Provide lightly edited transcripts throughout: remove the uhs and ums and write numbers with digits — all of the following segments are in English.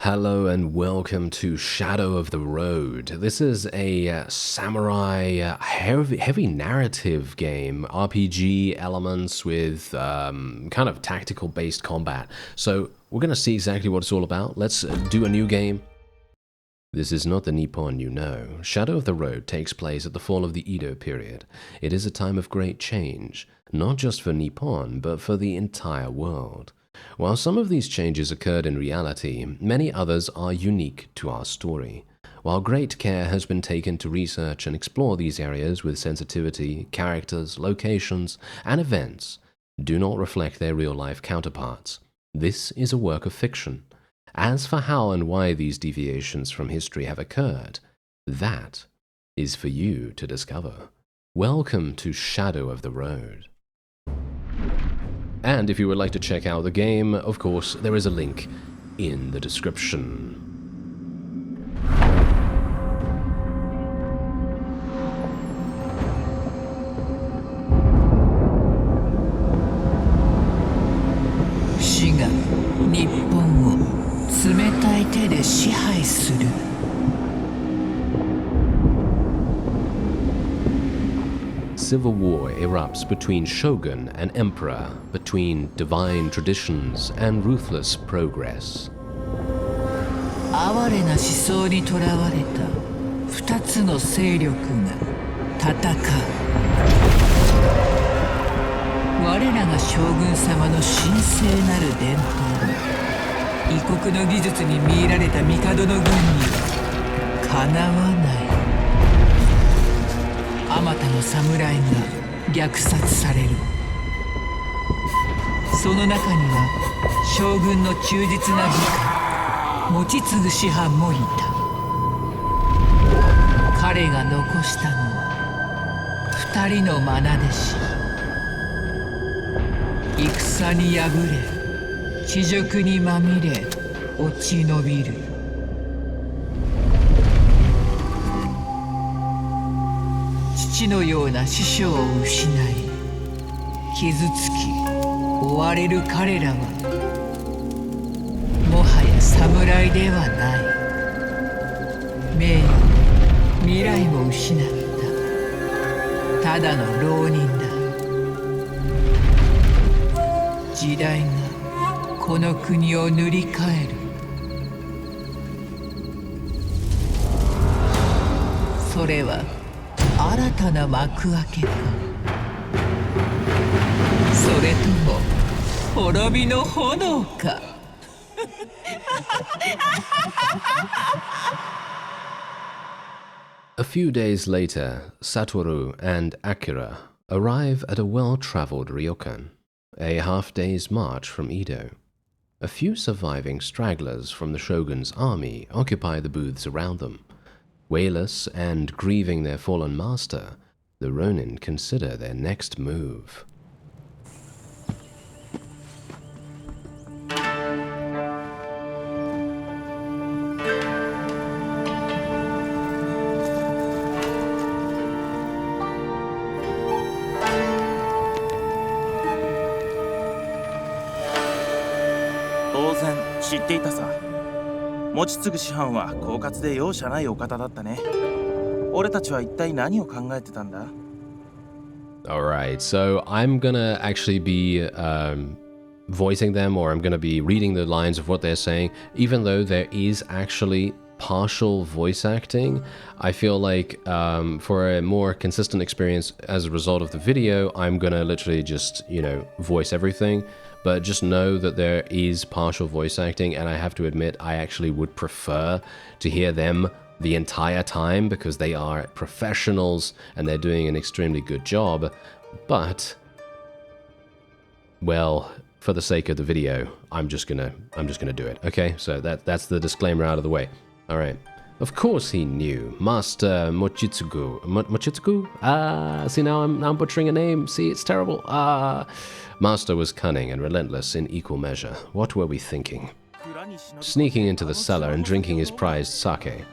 Hello and welcome to Shadow of the Road. This is a samurai heavy narrative game, RPG elements with kind of tactical based combat. So we're going to see exactly what it's all about. Let's do a new game. This is not the Nippon you know. Shadow of the Road takes place at the fall of the Edo period. It is a time of great change, not just for Nippon, but for the entire world. While some of these changes occurred in reality, many others are unique to our story. While great care has been taken to research and explore these areas with sensitivity, characters, locations, and events do not reflect their real-life counterparts. This is a work of fiction. As for how and why these deviations from history have occurred, that is for you to discover. Welcome to Shadow of the Road. And if you would like to check out the game, of course, there is a link in the description. Civil war erupts between shogun and emperor, between divine traditions and ruthless progress. 哀れな思想にとらわれた二つの勢力が戦う。我らが将軍様の神聖なる伝統、異国の技術に魅入られた帝の軍にはかなわない。あまたの侍が虐殺される。その中には将軍の忠実な部下、持ち継ぐ師範もいた。彼が残したのは二人の愛弟子。戦に敗れ、恥辱にまみれ、落ち延びる。父のような師匠を失い、傷つき追われる彼らはもはや侍ではない。名誉、未来も失ったただの浪人だ。時代がこの国を塗り替える。それは新たな幕開けか、それとも滅びの炎か。A few days later, Satoru and Akira arrive at a well-traveled ryokan, a half-day's march from Edo. A few surviving stragglers from the shogun's army occupy the booths around them. Wayless and grieving their fallen master, the Ronin consider their next move. Alright, so I'm gonna actually be voicing them, or I'm gonna be reading the lines of what they're saying, even though there is actually partial voice acting. I feel like for a more consistent experience as a result of the video, I'm gonna literally just, voice everything. But just know that there is partial voice acting, and I have to admit I actually would prefer to hear them the entire time because they are professionals and they're doing an extremely good job. But, well, for the sake of the video, I'm just gonna do it. Okay, so that's the disclaimer out of the way. All right. Of course he knew. Master Mochitsugu. Mochitsugu? See, now I'm butchering a name. See, it's terrible. Master was cunning and relentless in equal measure. What were we thinking? Sneaking into the cellar and drinking his prized sake.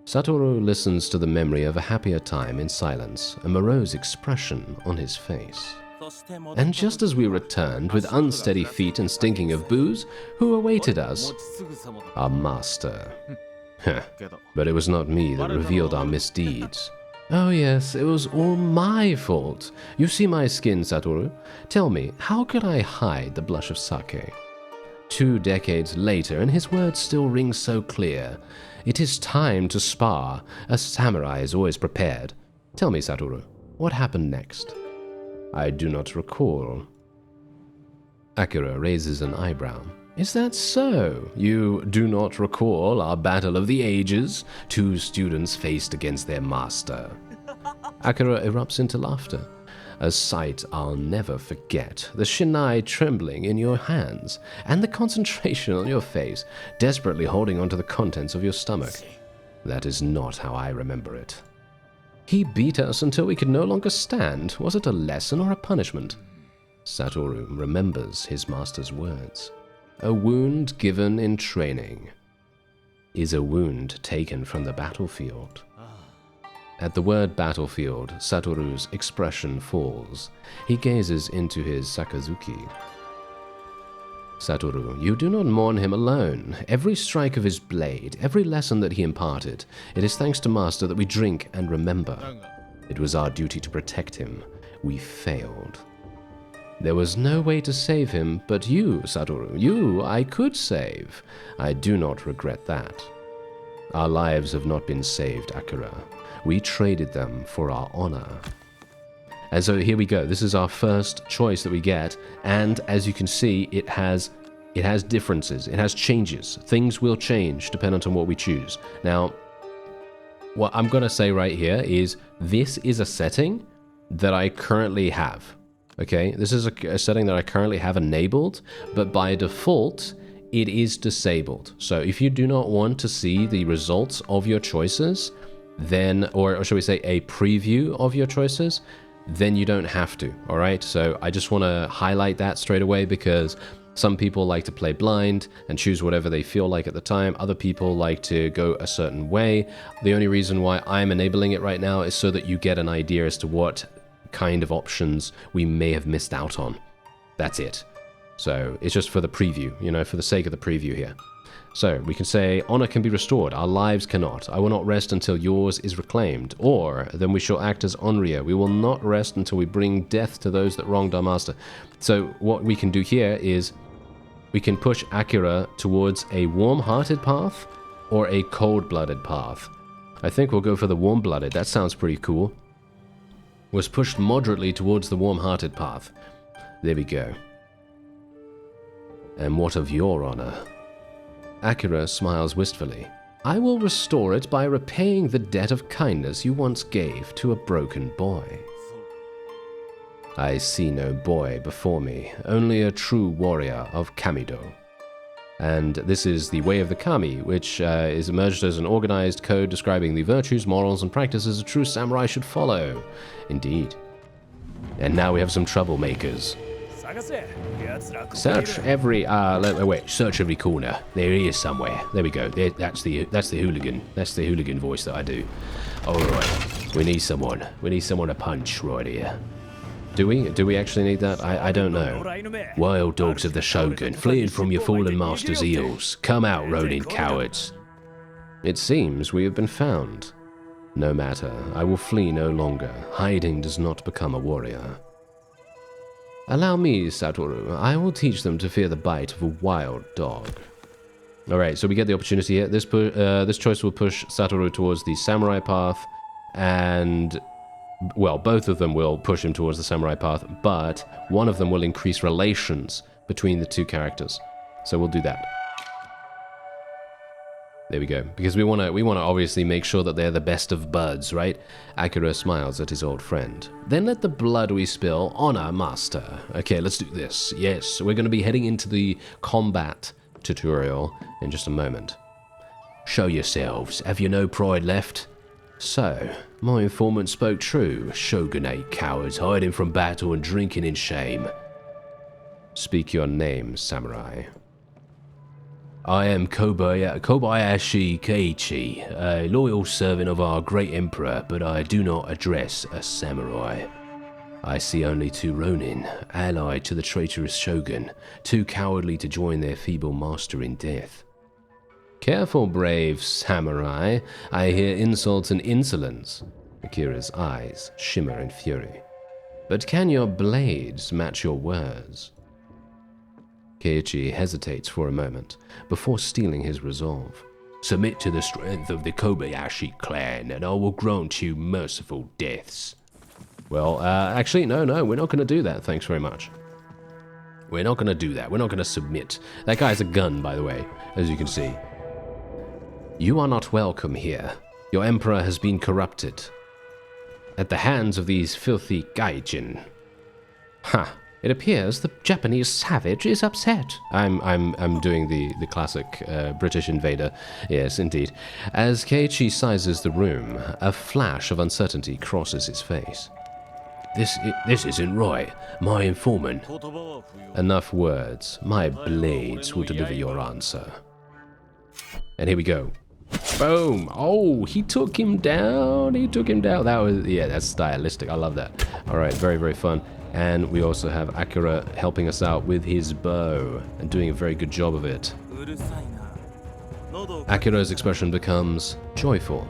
Satoru listens to the memory of a happier time in silence, a morose expression on his face. And just as we returned with unsteady feet and stinking of booze, who awaited us? Our master. But it was not me that revealed our misdeeds. Oh yes, it was all my fault. You see my skin, Satoru. Tell me, how could I hide the blush of sake? 2 decades later, and his words still ring so clear. It is time to spar. A samurai is always prepared. Tell me, Satoru, what happened next? I do not recall. Akira raises an eyebrow. Is that so? You do not recall our battle of the ages? 2 students faced against their master. Akira erupts into laughter. A sight I'll never forget. The shinai trembling in your hands, and the concentration on your face, desperately holding onto the contents of your stomach. That is not how I remember it. He beat us until we could no longer stand. Was it a lesson or a punishment? Satoru remembers his master's words. A wound given in training is a wound taken from the battlefield. At the word battlefield, Satoru's expression falls. He gazes into his sakazuki. Satoru, you do not mourn him alone. Every strike of his blade, every lesson that he imparted, it is thanks to Master that we drink and remember. It was our duty to protect him. We failed. There was no way to save him, but you, Satoru, you I could save. I do not regret that. Our lives have not been saved, Akira. We traded them for our honor. And so here we go. This is our first choice that we get, and as you can see, it has differences. It has changes. Things will change depending on what we choose. Now, what I'm going to say right here is this is a setting that I currently have. Okay, this is a setting that I currently have enabled, but by default, it is disabled. So if you do not want to see the results of your choices, then, or should we say a preview of your choices, then you don't have to, all right? So I just want to highlight that straight away because some people like to play blind and choose whatever they feel like at the time. Other people like to go a certain way. The only reason why I'm enabling it right now is so that you get an idea as to what kind of options we may have missed out on. That's it. So it's just for the preview, you know, for the sake of the preview here. So we can say, honor can be restored, our lives cannot. I will not rest until yours is reclaimed. Or, then we shall act as Onryo. We will not rest until we bring death to those that wronged our master. So what we can do here is, we can push Akira towards a warm-hearted path, or a cold-blooded path. I think we'll go for the warm-blooded, that sounds pretty cool. Was pushed moderately towards the warm-hearted path. There we go. And what of your honor? Akira smiles wistfully. I will restore it by repaying the debt of kindness you once gave to a broken boy. I see no boy before me, only a true warrior of Kamido. And this is the Way of the Kami, which is emerged as an organized code describing the virtues, morals, and practices a true samurai should follow. Indeed. And now we have some troublemakers. Search every search every corner. There he is somewhere. There we go. That's the hooligan. That's the hooligan voice that I do. Alright. We need someone. We need someone to punch right here. Do we actually need that? I don't know. Wild dogs of the Shogun, fleeing from your fallen master's heels. Come out, Ronin cowards. It seems we have been found. No matter, I will flee no longer. Hiding does not become a warrior. Allow me, Satoru. I will teach them to fear the bite of a wild dog. Alright, so we get the opportunity here. This choice will push Satoru towards the samurai path, and, well, both of them will push him towards the samurai path, but one of them will increase relations between the two characters. So we'll do that. There we go. Because we want to obviously make sure that they're the best of buds, right? Akira smiles at his old friend. Then let the blood we spill honor master. Okay, let's do this. Yes, we're going to be heading into the combat tutorial in just a moment. Show yourselves. Have you no pride left? So, my informant spoke true. Shogunate cowards hiding from battle and drinking in shame. Speak your name, samurai. I am Kobayashi Keiichi, a loyal servant of our great emperor, but I do not address a samurai. I see only 2 Ronin, allied to the traitorous shogun, too cowardly to join their feeble master in death. Careful, brave samurai. I hear insults and insolence. Akira's eyes shimmer in fury. But can your blades match your words? Keiichi hesitates for a moment, before steeling his resolve. Submit to the strength of the Kobayashi clan, and I will grant you merciful deaths. Well, actually, no, we're not going to do that, thanks very much. We're not going to do that, we're not going to submit. That guy has a gun, by the way, as you can see. You are not welcome here. Your emperor has been corrupted at the hands of these filthy gaijin. Ha! It appears the Japanese savage is upset. I'm doing the classic British invader. Yes, indeed. As Keiichi sizes the room, a flash of uncertainty crosses his face. This isn't right. My informant. Enough words. My blades will deliver your answer. And here we go. Boom! Oh, he took him down. He took him down. That was, yeah, that's stylistic. I love that. All right, very, very fun. And we also have Akira helping us out with his bow and doing a very good job of it. Akira's expression becomes joyful.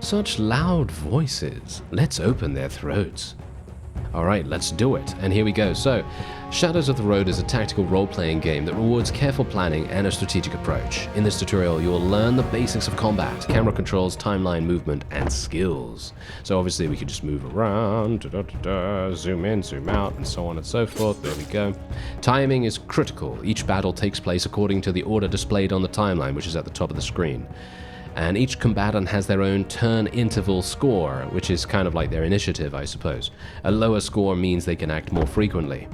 Such loud voices. Let's open their throats. Alright, let's do it. And here we go. So, Shadows of the Road is a tactical role-playing game that rewards careful planning and a strategic approach. In this tutorial, you will learn the basics of combat, camera controls, timeline movement, and skills. So obviously we could just move around, zoom in, zoom out, and so on and so forth. There we go. Timing is critical. Each battle takes place according to the order displayed on the timeline, which is at the top of the screen. And each combatant has their own turn interval score, which is kind of like their initiative, I suppose. A lower score means they can act more frequently.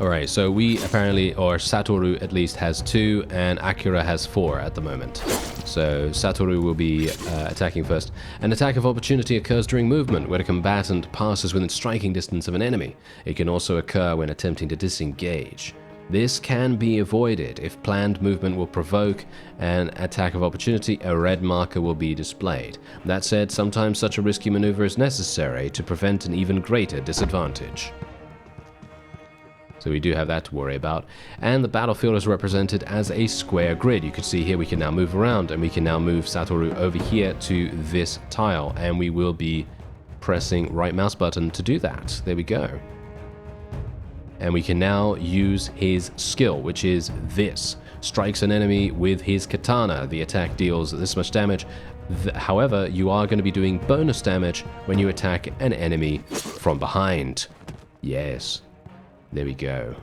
Alright, so we apparently, or Satoru at least, has 2, and Akira has 4 at the moment. So Satoru will be attacking first. An attack of opportunity occurs during movement, when a combatant passes within striking distance of an enemy. It can also occur when attempting to disengage. This can be avoided. If planned movement will provoke an attack of opportunity, a red marker will be displayed. That said, sometimes such a risky maneuver is necessary to prevent an even greater disadvantage. So we do have that to worry about. And the battlefield is represented as a square grid. You can see here we can now move around, and we can now move Satoru over here to this tile, and we will be pressing right mouse button to do that. There we go. And we can now use his skill, which is this. Strikes an enemy with his katana. The attack deals this much damage. However, you are going to be doing bonus damage when you attack an enemy from behind. Yes. There we go.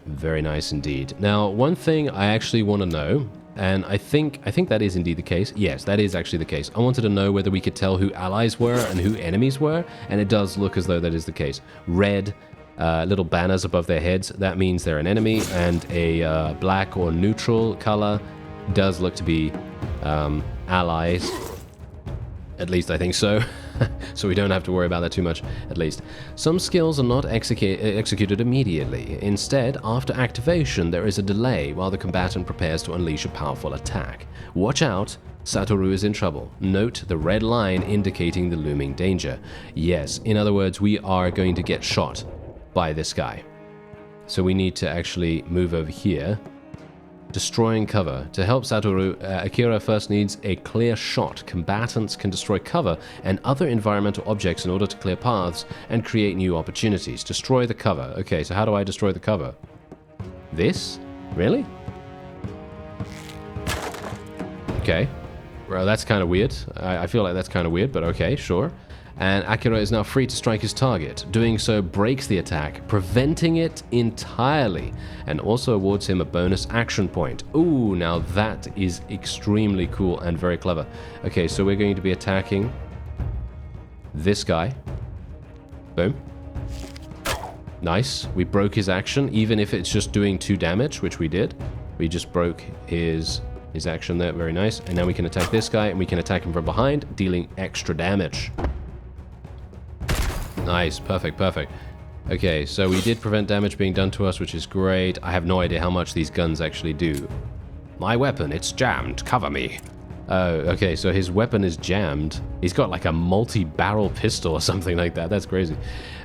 Very nice indeed. Now, one thing I actually want to know, and I think that is indeed the case. Yes, that is actually the case. I wanted to know whether we could tell who allies were and who enemies were, and it does look as though that is the case. Red little banners above their heads, that means they're an enemy, and a black or neutral color does look to be allies. At least I think so. So we don't have to worry about that too much, at least. Some skills are not executed immediately. Instead, after activation, there is a delay while the combatant prepares to unleash a powerful attack. Watch out, Satoru is in trouble. Note the red line indicating the looming danger. Yes, in other words, we are going to get shot by this guy. So we need to actually move over here. Destroying cover. To help Satoru, Akira first needs a clear shot. Combatants can destroy cover and other environmental objects in order to clear paths and create new opportunities. Destroy the cover. Okay, so how do I destroy the cover? This? Really? Okay. Well, that's kind of weird. I feel like that's kind of weird, but okay, sure. And Akira is now free to strike his target. Doing so breaks the attack, preventing it entirely, and also awards him a bonus action point. Ooh, now that is extremely cool and very clever. Okay, so we're going to be attacking this guy. Boom. Nice. We broke his action, even if it's just doing 2 damage, which we did. We just broke his action there. Very nice. And now we can attack this guy, and we can attack him from behind, dealing extra damage. Nice, perfect, perfect. Okay, so we did prevent damage being done to us, which is great. I have no idea how much these guns actually do. My weapon, it's jammed, cover me. Oh, okay, so his weapon is jammed. He's got like a multi-barrel pistol or something like that. That's crazy.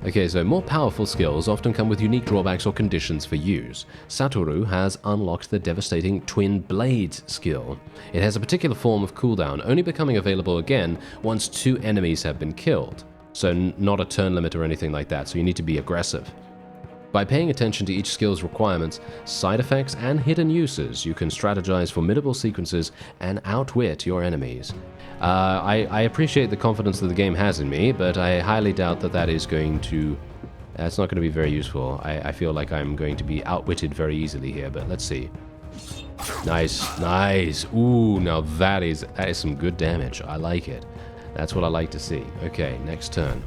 Okay, so more powerful skills often come with unique drawbacks or conditions for use. Satoru has unlocked the devastating Twin Blades skill. It has a particular form of cooldown, only becoming available again once 2 enemies have been killed. So not a turn limit or anything like that, so you need to be aggressive. By paying attention to each skill's requirements, side effects, and hidden uses, you can strategize formidable sequences and outwit your enemies. I appreciate the confidence that the game has in me, but I highly doubt that that is going to... That's not going to be very useful. I feel like I'm going to be outwitted very easily here, but let's see. Nice, nice. Ooh, now that is some good damage. I like it. That's what I like to see. Okay, next turn.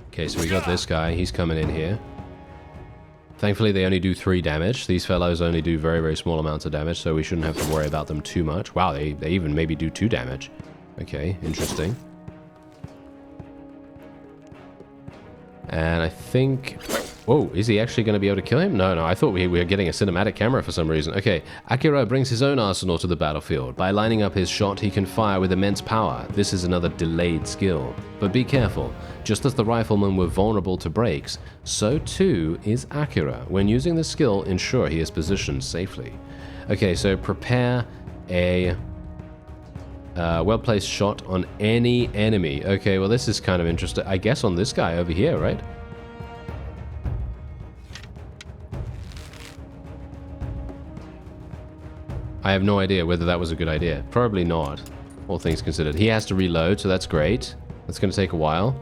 Okay, so we got this guy. He's coming in here. Thankfully, they only do 3 damage. These fellows only do very, very small amounts of damage, so we shouldn't have to worry about them too much. Wow, they even maybe do 2 damage. Okay, interesting. And I think... Whoa, is he actually going to be able to kill him? No, I thought we were getting a cinematic camera for some reason. Okay, Akira brings his own arsenal to the battlefield. By lining up his shot, he can fire with immense power. This is another delayed skill. But be careful. Just as the riflemen were vulnerable to breaks, so too is Akira. When using this skill, ensure he is positioned safely. Okay, so prepare a well-placed shot on any enemy. Okay, well this is kind of interesting. I guess on this guy over here, right? I have no idea whether that was a good idea. Probably not, all things considered. He has to reload, so that's great. That's going to take a while.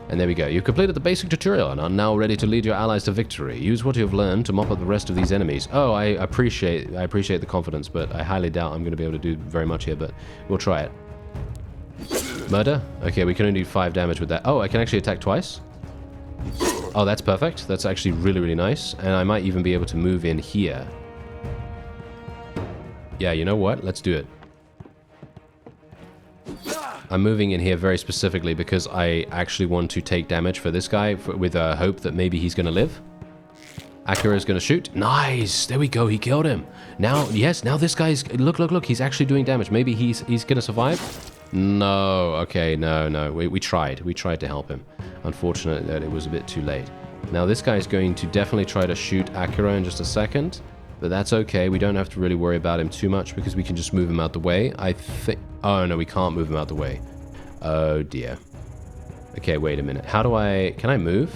And there we go. You've completed the basic tutorial and are now ready to lead your allies to victory. Use what you have learned to mop up the rest of these enemies. Oh, I appreciate the confidence, but I highly doubt I'm going to be able to do very much here, but we'll try it. Murder? Okay, we can only do 5 damage with that. Oh, I can actually attack twice? Oh, that's perfect. That's actually really, really nice. And I might even be able to move in here. Yeah, you know what? Let's do it. I'm moving in here very specifically because I actually want to take damage for this guy with a hope that maybe he's going to live. Akira's going to shoot. Nice! There we go. He killed him. Now, yes, now this guy's... Look. He's actually doing damage. Maybe he's going to survive? No. Okay, no. We tried. We tried to help him. Unfortunately, that it was a bit too late. Now, this guy's going to definitely try to shoot Akira in just a second. But that's okay. We don't have to really worry about him too much because we can just move him out the way. I think... Oh, no, we can't move him out the way. Oh, dear. Okay, wait a minute. How do I... Can I move?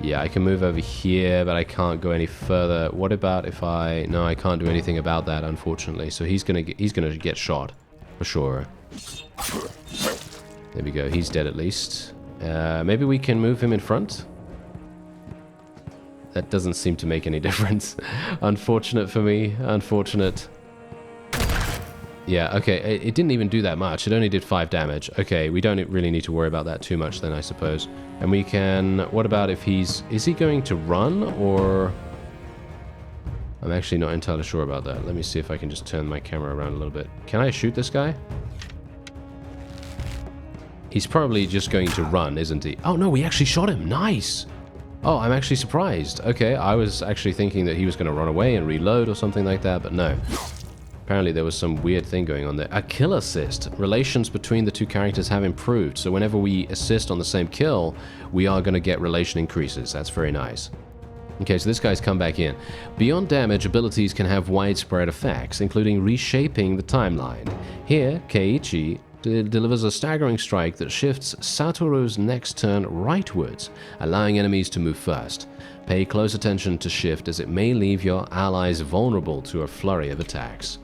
Yeah, I can move over here, but I can't go any further. What about if I... No, I can't do anything about that, unfortunately. So he's gonna get shot. For sure. There we go. He's dead at least. Maybe we can move him in front? That doesn't seem to make any difference. Unfortunate for me. Unfortunate. Yeah, okay. It didn't even do that much. It only did 5 damage. Okay, we don't really need to worry about that too much then, I suppose. And we can... What about if he's... Is he going to run, or... I'm actually not entirely sure about that. Let me see if I can just turn my camera around a little bit. Can I shoot this guy? He's probably just going to run, isn't he? Oh, no, we actually shot him. Nice! Oh, I'm actually surprised. Okay, I was actually thinking that he was going to run away and reload or something like that, but no. Apparently there was some weird thing going on there. A kill assist. Relations between the two characters have improved, so whenever we assist on the same kill, we are going to get relation increases. That's very nice. Okay, so this guy's come back in. Beyond damage, abilities can have widespread effects, including reshaping the timeline. Here, Keiichi delivers a staggering strike that shifts Satoru's next turn rightwards, allowing enemies to move first. Pay close attention to shift, as it may leave your allies vulnerable to a flurry of attacks.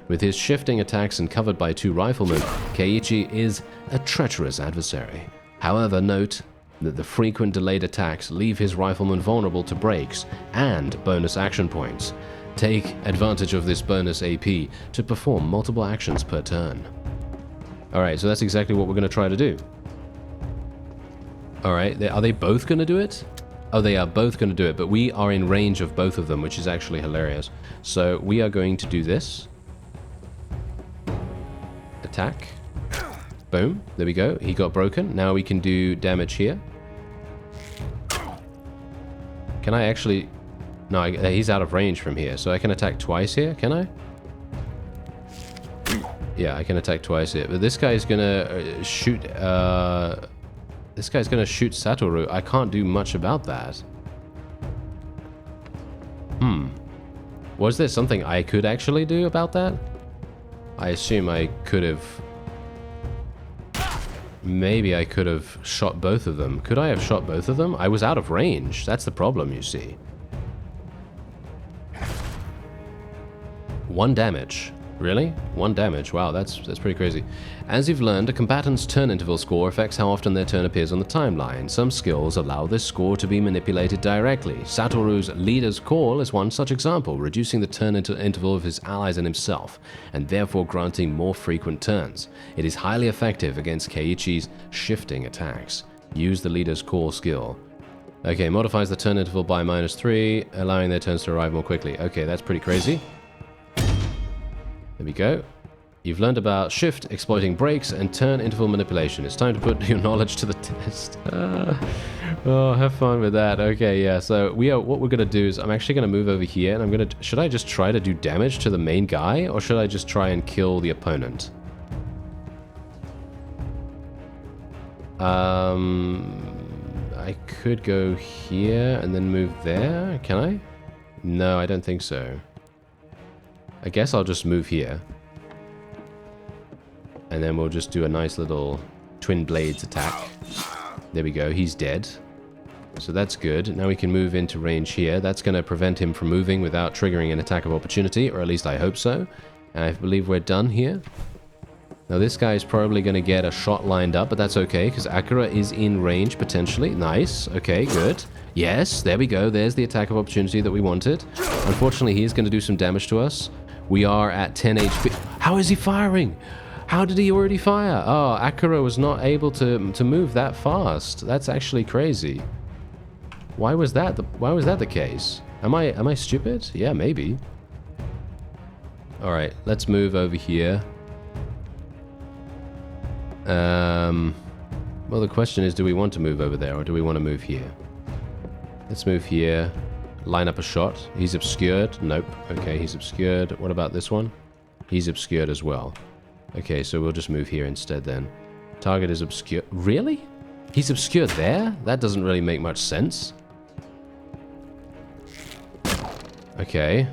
With his shifting attacks and covered by 2 riflemen, Keiichi is a treacherous adversary. However, note that the frequent delayed attacks leave his riflemen vulnerable to breaks and bonus action points. Take advantage of this bonus AP to perform multiple actions per turn. Alright, so that's exactly what we're going to try to do. Alright, are they both going to do it? Oh, they are both going to do it, but we are in range of both of them, which is actually hilarious. So we are going to do this. Attack. Boom. There we go. He got broken. Now we can do damage here. Can I actually... No, he's out of range from here, so I can attack twice here, can I? Yeah, I can attack twice here. But this guy's gonna shoot... this guy's gonna shoot Satoru. I can't do much about that. Was there something I could actually do about that? I assume I could have... Maybe I could have shot both of them. Could I have shot both of them? I was out of range. That's the problem, you see. 1 damage. Really? 1 damage. Wow, that's pretty crazy. As you've learned, a combatant's turn interval score affects how often their turn appears on the timeline. Some skills allow this score to be manipulated directly. Satoru's Leader's Call is one such example, reducing the turn interval of his allies and himself, and therefore granting more frequent turns. It is highly effective against Keiichi's shifting attacks. Use the Leader's Call skill. Okay, modifies the turn interval by -3, allowing their turns to arrive more quickly. Okay, that's pretty crazy. There we go. You've learned about shift, exploiting breaks, and turn interval manipulation. It's time to put your knowledge to the test. Oh, have fun with that. Okay, yeah. So what we're gonna do is I'm actually gonna move over here, and I'm gonna. Should I just try to do damage to the main guy, or should I just try and kill the opponent? I could go here and then move there. Can I? No, I don't think so. I guess I'll just move here. And then we'll just do a nice little twin blades attack. There we go, he's dead. So that's good. Now we can move into range here. That's going to prevent him from moving without triggering an attack of opportunity, or at least I hope so. And I believe we're done here. Now this guy is probably going to get a shot lined up, but that's okay, because Akira is in range potentially. Nice. Okay, good. Yes, there we go. There's the attack of opportunity that we wanted. Unfortunately, he is going to do some damage to us. We are at 10 HP. How is he firing? How did he already fire? Oh, Akira was not able to move that fast. That's actually crazy. Why was that the case? Am I stupid? Yeah, maybe. All right, let's move over here. Well, the question is, do we want to move over there or do we want to move here? Let's move here. Line up a shot. He's obscured. Nope. Okay, he's obscured. What about this one? He's obscured as well. Okay, so we'll just move here instead then. Target is obscured. Really? He's obscured there? That doesn't really make much sense. Okay.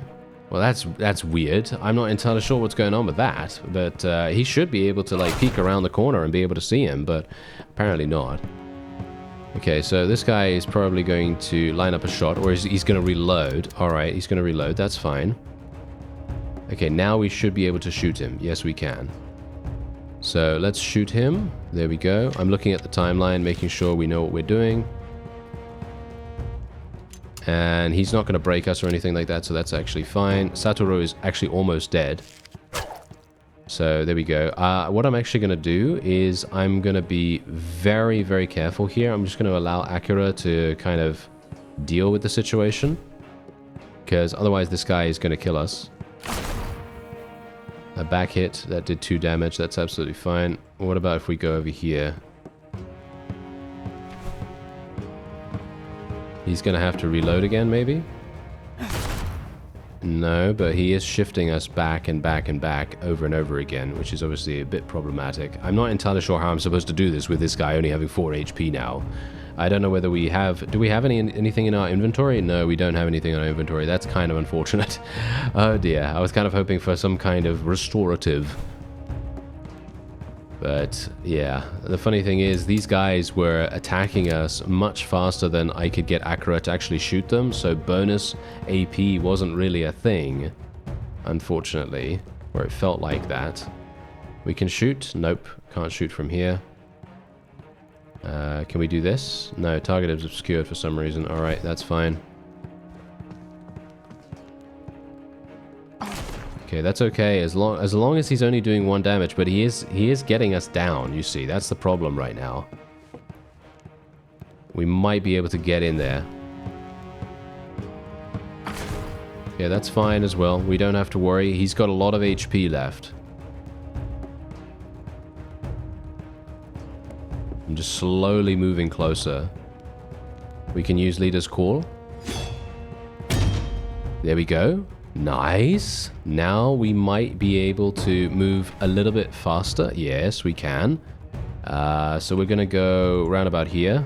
Well, that's weird. I'm not entirely sure what's going on with that, but he should be able to like peek around the corner and be able to see him, but apparently not. Okay, so this guy is probably going to line up a shot, or he's going to reload. Alright, he's going to reload, that's fine. Okay, now we should be able to shoot him. Yes, we can. So let's shoot him. There we go. I'm looking at the timeline, making sure we know what we're doing. And he's not going to break us or anything like that, so that's actually fine. Satoru is actually almost dead. So there we go. What I'm actually going to do is I'm going to be very, very careful here. I'm just going to allow Akira to kind of deal with the situation, because otherwise this guy is going to kill us. A back hit, that did 2 damage. That's absolutely fine. What about if we go over here? He's going to have to reload again, maybe? No, but he is shifting us back and back and back over and over again, which is obviously a bit problematic. I'm not entirely sure how I'm supposed to do this with this guy only having 4 HP now. I don't know whether we have... Do we have anything in our inventory? No, we don't have anything in our inventory. That's kind of unfortunate. Oh dear, I was kind of hoping for some kind of restorative. But yeah, the funny thing is these guys were attacking us much faster than I could get Akira to actually shoot them, so bonus AP wasn't really a thing, unfortunately, or it felt like that. We can shoot? Nope, can't shoot from here. Can we do this? No, target is obscured for some reason. Alright, that's fine. Okay, that's okay, as long as he's only doing 1 damage, but he is getting us down, you see. That's the problem right now. We might be able to get in there. Yeah, that's fine as well. We don't have to worry. He's got a lot of HP left. I'm just slowly moving closer. We can use Leader's Call. There we go. Nice. Now we might be able to move a little bit faster. Yes, we can. So we're going to go round about here.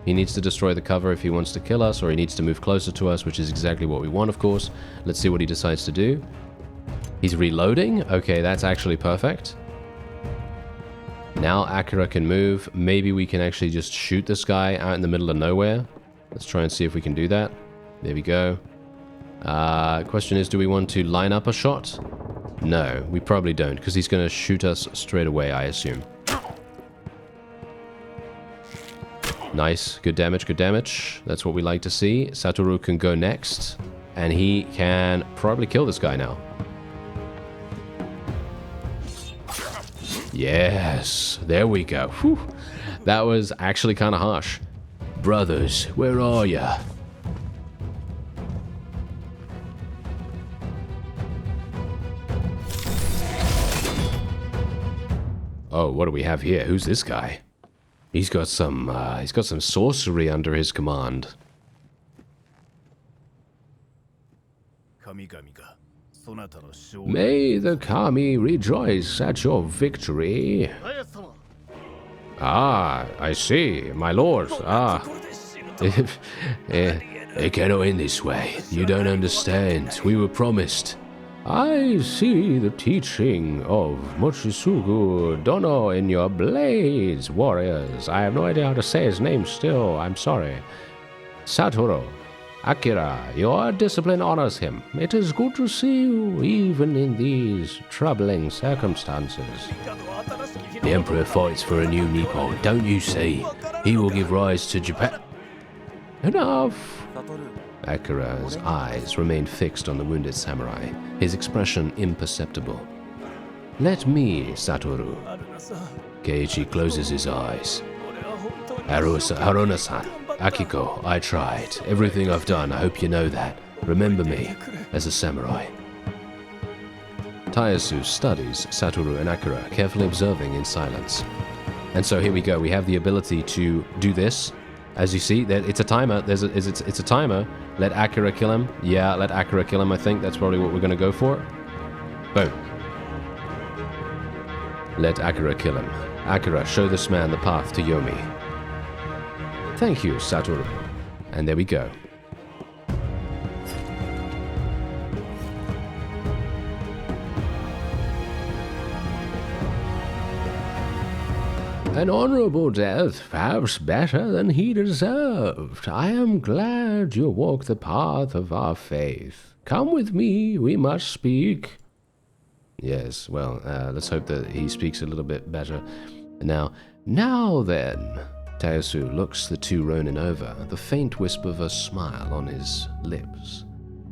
He needs to destroy the cover if he wants to kill us, or he needs to move closer to us, which is exactly what we want, of course. Let's see what he decides to do. He's reloading. Okay, that's actually perfect. Now Akira can move. Maybe we can actually just shoot this guy out in the middle of nowhere. Let's try and see if we can do that. There we go. Question is, do we want to line up a shot? No, we probably don't, because he's going to shoot us straight away, I assume. Nice. Good damage, good damage. That's what we like to see. Satoru can go next, and he can probably kill this guy now. Yes, there we go. Whew. That was actually kind of harsh. Brothers, where are ya? Oh, what do we have here? Who's this guy? He's got some sorcery under his command. May the kami rejoice at your victory. Ah, I see, my lord. Ah, it cannot end this way. You don't understand. We were promised. I see the teaching of Mochisugu Dono in your blades, warriors. I have no idea how to say his name still. I'm sorry. Satoru, Akira, your discipline honors him. It is good to see you, even in these troubling circumstances. The Emperor fights for a new Nippon, don't you see? He will give rise to Japan. Enough! Akira's eyes remained fixed on the wounded samurai, his expression imperceptible. Let me, Satoru. Keiichi closes his eyes. Haruna-san, Akiko, I tried. Everything I've done, I hope you know that. Remember me as a samurai. Tayasu studies Satoru and Akira, carefully observing in silence. And so here we go. We have the ability to do this. As you see, it's a timer. It's a timer. Let Akira kill him. Yeah, let Akira kill him, I think. That's probably what we're going to go for. Boom. Let Akira kill him. Akira, show this man the path to Yomi. Thank you, Satoru. And there we go. An honorable death, perhaps better than he deserved. I am glad you walk the path of our faith. Come with me, we must speak. Yes, well, let's hope that he speaks a little bit better. Now then. Tayasu looks the two ronin over, the faint wisp of a smile on his lips.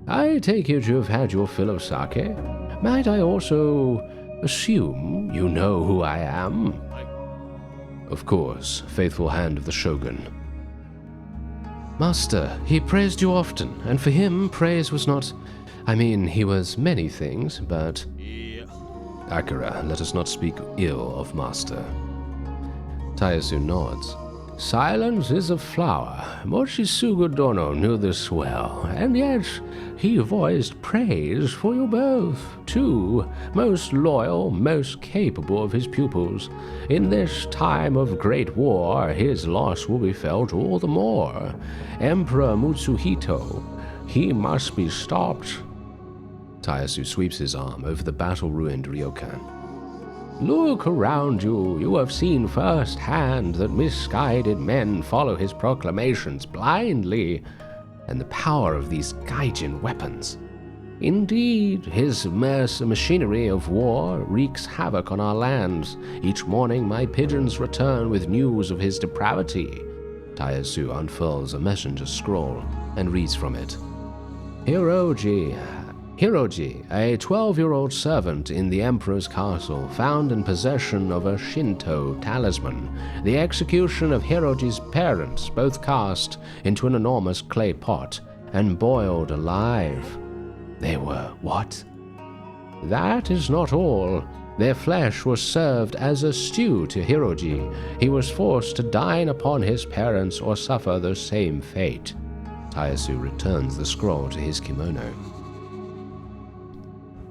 I take you to have had your fill of sake. Might I also assume you know who I am? Of course, faithful hand of the shogun. Master, he praised you often, and for him, praise was not... I mean, he was many things, but... Akira, let us not speak ill of Master. Tayasu nods. Silence is a flower. Mochisugu Dono knew this well, and yet he voiced praise for you both, two most loyal, most capable of his pupils. In this time of great war, his loss will be felt all the more. Emperor Mutsuhito, he must be stopped. Tayasu sweeps his arm over the battle-ruined ryokan. Look around you. You have seen firsthand that misguided men follow his proclamations blindly, and the power of these gaijin weapons. Indeed, his machinery of war wreaks havoc on our lands. Each morning my pigeons return with news of his depravity. Tayasu unfurls a messenger scroll and reads from it. Hiroji, a 12-year-old servant in the Emperor's castle, found in possession of a Shinto talisman. The execution of Hiroji's parents, both cast into an enormous clay pot and boiled alive. They were what? That is not all. Their flesh was served as a stew to Hiroji. He was forced to dine upon his parents or suffer the same fate. Tayasu returns the scroll to his kimono.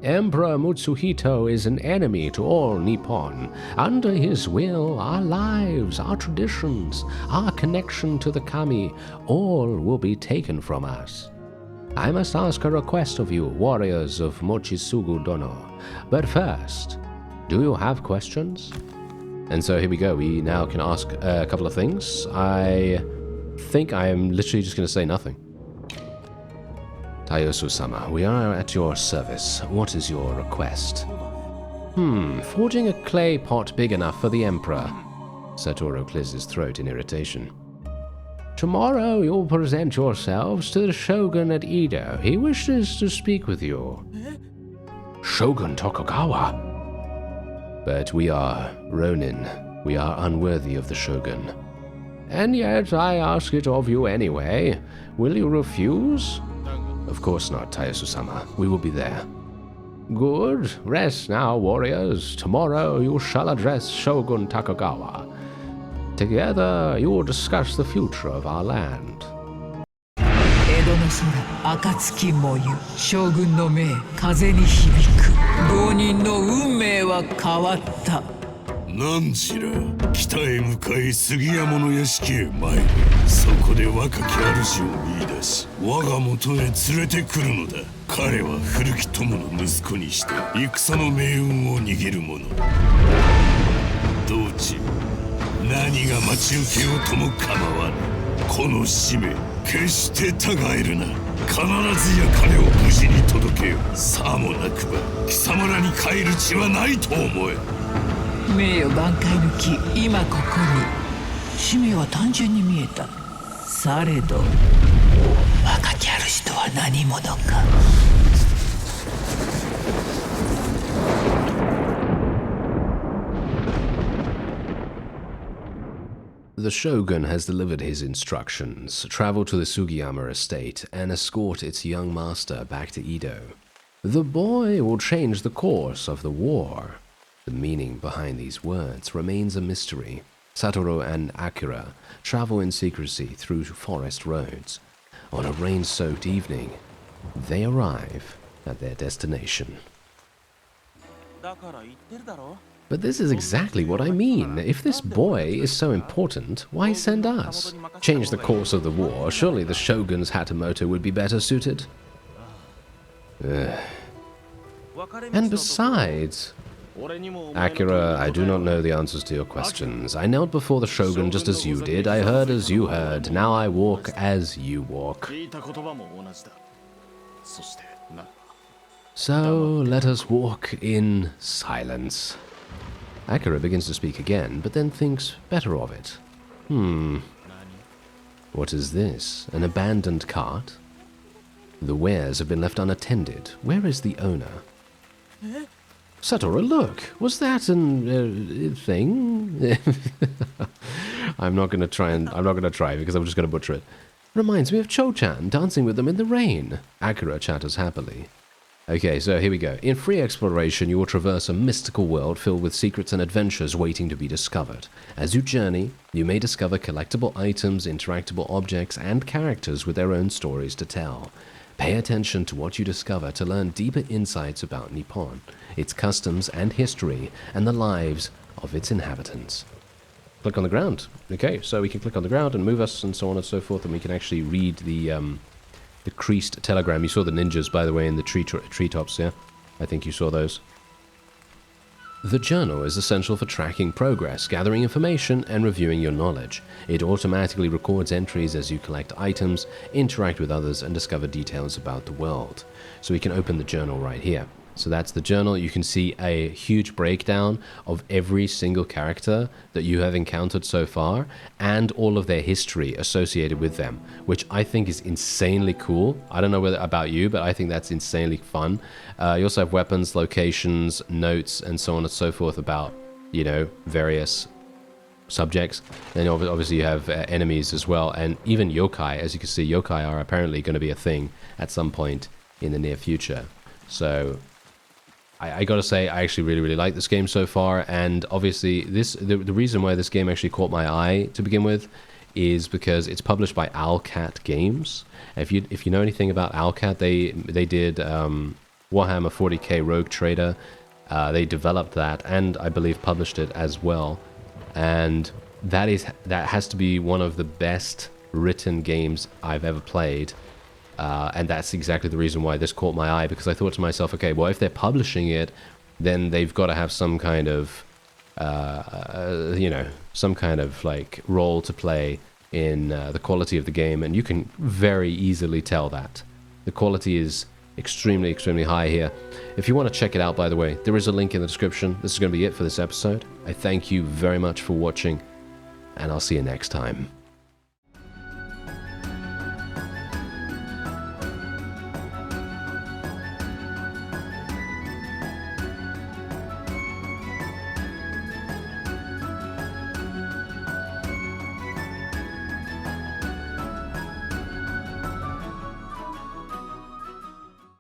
Emperor Mutsuhito is an enemy to all Nippon. Under his will, our lives, our traditions, our connection to the kami, all will be taken from us. I must ask a request of you, warriors of Mochisugu Dono. But first, do you have questions? And so here we go. We now can ask a couple of things. I think I am literally just going to say nothing. Tayosu-sama, we are at your service. What is your request? Forging a clay pot big enough for the Emperor. Satoru clears his throat in irritation. Tomorrow you'll present yourselves to the Shogun at Edo. He wishes to speak with you. Shogun Tokugawa? But we are Ronin. We are unworthy of the Shogun. And yet I ask it of you anyway. Will you refuse? Of course not, Tayasu-sama. We will be there. Good. Rest now, warriors. Tomorrow you shall address Shogun Tokugawa. Together you will discuss the future of our land. 江戸の空、暁もゆ、将軍の命、風に響く。同人の運命は変わった。何時ら、北へ向かい杉山の屋敷へ参る。そこで若き主を見出し、我が元へ連れてくるのだ。彼は古き友の息子にして、戦の命運を握る者。道中、何が待ち受けようとも構わぬ。この使命、決してたがえるな。必ずや彼を無事に届けよ。さもなくば貴様らに帰る地はないと思え。名誉挽回の木、今ここに。使命は単純に見えた。されど若き主とは何者か。The Shogun has delivered his instructions. Travel to the Sugiyama estate and escort its young master back to Edo. The boy will change the course of the war. The meaning behind these words remains a mystery. Satoru and Akira travel in secrecy through forest roads. On a rain-soaked evening, they arrive at their destination. But this is exactly what I mean. If this boy is so important, why send us? Change the course of the war. Surely the Shogun's Hatamoto would be better suited. And besides... Akira, I do not know the answers to your questions. I knelt before the Shogun just as you did. I heard as you heard. Now I walk as you walk. So let us walk in silence. Akira begins to speak again, but then thinks better of it. What is this? An abandoned cart? The wares have been left unattended. Where is the owner? Satoru, look! Was that an thing? I'm not gonna try because I'm just gonna butcher it. Reminds me of Cho-chan dancing with them in the rain. Akira chatters happily. Okay, so here we go. In free exploration, you will traverse a mystical world filled with secrets and adventures waiting to be discovered. As you journey, you may discover collectible items, interactable objects, and characters with their own stories to tell. Pay attention to what you discover to learn deeper insights about Nippon, its customs and history, and the lives of its inhabitants. Click on the ground. Okay, so we can click on the ground and move us and so on and so forth, and we can actually read the creased telegram. You saw the ninjas, by the way, in the treetops, yeah? I think you saw those. The journal is essential for tracking progress, gathering information, and reviewing your knowledge. It automatically records entries as you collect items, interact with others, and discover details about the world. So we can open the journal right here. So that's the journal. You can see a huge breakdown of every single character that you have encountered so far and all of their history associated with them, which I think is insanely cool. I don't know whether about you, but I think that's insanely fun. You also have weapons, locations, notes, and so on and so forth about, you know, various subjects. Then obviously you have enemies as well, and even yokai. As you can see, yokai are apparently going to be a thing at some point in the near future. So I gotta say, I actually really like this game so far, and obviously the reason why this game actually caught my eye to begin with is because it's published by Owlcat Games. If you know anything about Owlcat, they did Warhammer 40k Rogue Trader. They developed that and I believe published it as well. And that has to be one of the best written games I've ever played. And that's exactly the reason why this caught my eye, because I thought to myself, okay, well, if they're publishing it, then they've got to have some kind of, some kind of like role to play in the quality of the game, and you can very easily tell that. The quality is extremely, extremely high here. If you want to check it out, by the way, there is a link in the description. This is going to be it for this episode. I thank you very much for watching, and I'll see you next time.